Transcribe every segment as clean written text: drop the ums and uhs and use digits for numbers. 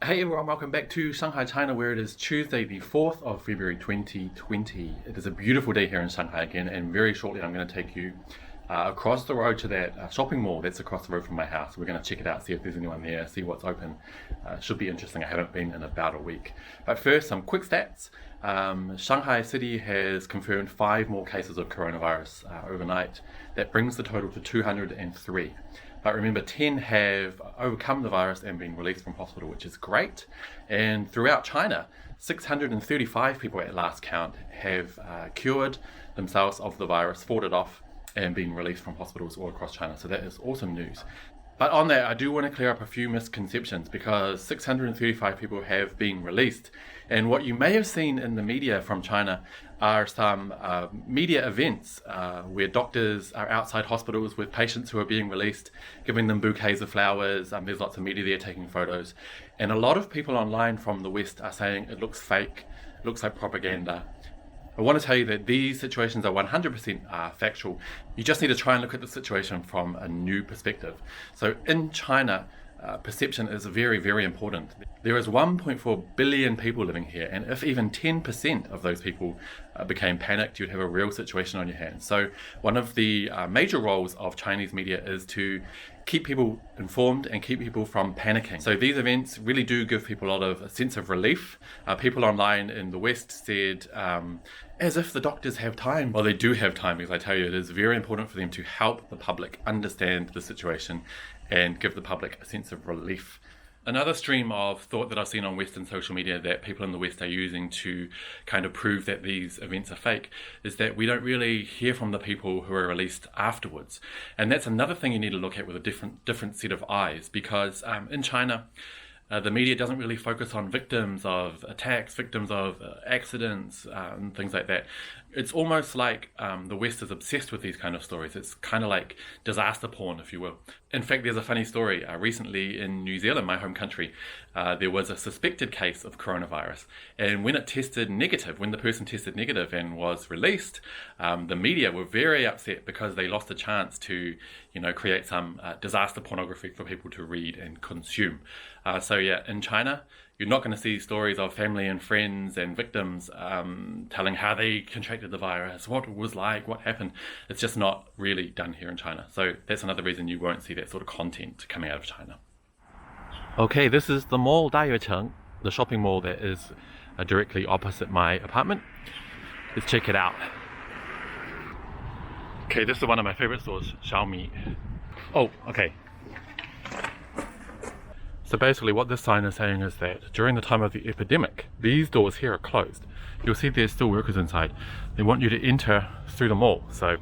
Hey everyone, welcome back to Shanghai, China, where it is Tuesday, the 4th of February 2020. It is a beautiful day here in Shanghai again, and very shortly I'm going to take you across the road to that shopping mall that's across the road from my house. We're going to check it out, see if there's anyone there, see what's open. Should be interesting. I haven't been in about a week. But first, some quick stats. Shanghai City has confirmed 5 more cases of coronavirus overnight. That brings the total to 203. But remember, 10 have overcome the virus and been released from hospital, which is great. And throughout China, 635 people at last count have cured themselves of the virus, fought it off, and been released from hospitals all across China. So that is awesome news. But on that, I do want to clear up a few misconceptions because 635 people have been released. And what you may have seen in the media from China are some media events where doctors are outside hospitals with patients who are being released, giving them bouquets of flowers. There's lots of media there taking photos. And a lot of people online from the West are saying it looks fake, it looks like propaganda. I want to tell you that these situations are 100% factual. You just need to try and look at the situation from a new perspective. So in China, perception is very, very important. There is 1.4 billion people living here, and if even 10% of those people became panicked, you'd have a real situation on your hands. So one of the major roles of Chinese media is to keep people informed and keep people from panicking. So these events really do give people a lot of a sense of relief. People online in the West said, as if the doctors have time. Well, they do have time, because I tell you, it is very important for them to help the public understand the situation and give the public a sense of relief. Another stream of thought that I've seen on Western social media that people in the West are using to kind of prove that these events are fake is that we don't really hear from the people who are released afterwards. And that's another thing you need to look at with a different set of eyes, because in China, the media doesn't really focus on victims of attacks, victims of accidents, and things like that. It's almost like the West is obsessed with these kind of stories. It's kind of like disaster porn, if you will. In fact, there's a funny story. Recently in New Zealand, my home country, there was a suspected case of coronavirus. And when it tested negative, when the person tested negative and was released, the media were very upset because they lost a chance to, create some disaster pornography for people to read and consume. So yeah, in China, you're not going to see stories of family and friends and victims telling how they contracted the virus, what it was like, what happened. It's just not really done here in China. So that's another reason you won't see that sort of content coming out of China. Okay, this is the mall Dayuecheng, the shopping mall that is directly opposite my apartment. Let's check it out. Okay, this is one of my favorite stores, Xiaomi. Oh, okay. So basically what this sign is saying is that during the time of the epidemic, these doors here are closed. You'll see there's still workers inside. They want you to enter through the mall. So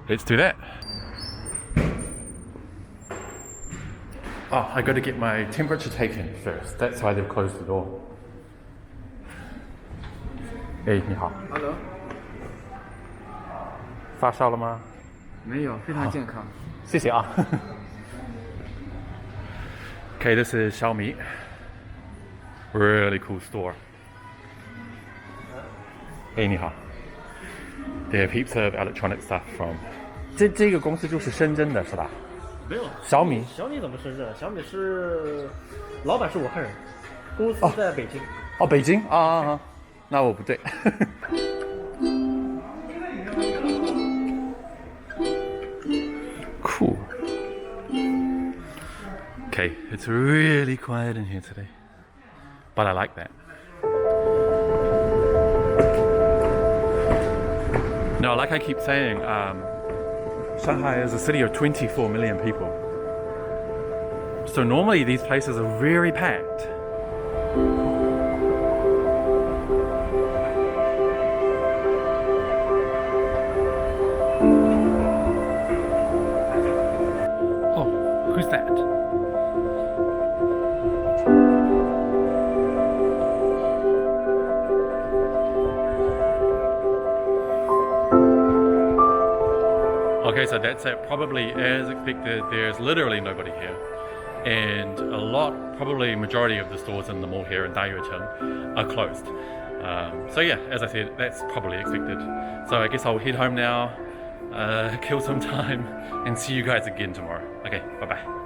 let's do that. Oh, I got to get my temperature taken first. That's why they've closed the door. Hey, 你好。Hello， 发烧了吗？没有，非常健康。谢谢啊。Okay, this is Xiaomi. Really cool store. Hey, 你好。They have heaps of electronic stuff from. 这个公司就是深圳的是吧？没有，小米怎么深圳？小米是老板是武汉人，公司在北京。哦，北京啊，那我不对。Cool. Okay, it's really quiet in here today, but I like that. Now, like I keep saying, Shanghai is a city of 24 million people. So normally these places are very packed. Oh, who's that? Okay, so that's it. Probably as expected, there's literally nobody here. And a lot, probably majority of the stores in the mall here in Dayuecheng are closed. So yeah, as I said, that's probably expected. So I guess I'll head home now, kill some time, and see you guys again tomorrow. Okay, bye-bye.